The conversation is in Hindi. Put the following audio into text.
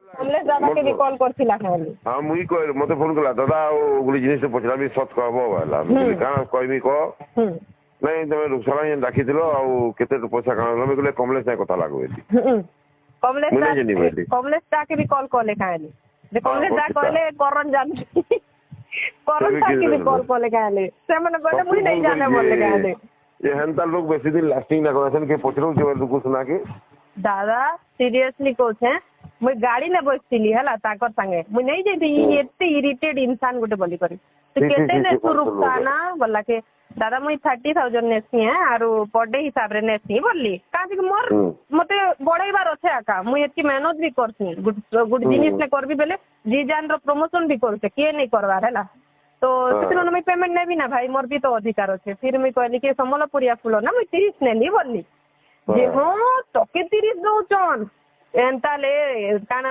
हमले दादा के भी कॉल करथिला खाली हां मुई कह मते फोन कला दादा गुली जिनिस पचरा भी सत कहबो वाला मुई काना कहबी को नहीं तमे रुसला ये डाकी दिलो आ केते पैसा काना लमे गले कमलेश ना कथा लागो एली कमलेश दा के भी कॉल करले खाली जे कमलेश दा कहले करन जान करन दा के भी कॉल करले खाली से माने बड़े मुई नहीं जाने बोलले खाली ये हंता लोग बेसी दिन लास्टिंग ना करसन के पचरो के बारे कुछ सुना के दादा सीरियसली कहछे मुई गाड़ी ले बसथिली हला ताकर संगे मुई नहीं जेती एते इरिटेट इंसान गोटे बोली करी तो केते ने सुरुक्ता ना बोला के दादा मुई 30,000 नेसी है आरो पर डे हिसाब रे नेसी बोलली काहे कि मोर मते बढाइबार अछि आका मुई एती मेहनत भी करथि गुड जिनिस ले करबी बेले जी जान रो प्रमोशन भी करते के नहीं करवार हला तो सेतनो मैं पेमेंट नेबी ना भाई मोर भी तो अधिकार अछि फिर मुई कहली के समलपुरिया फुलो ना मुई 30 नेली बोलली जे हो तो के 30 दउचन एंता ले काना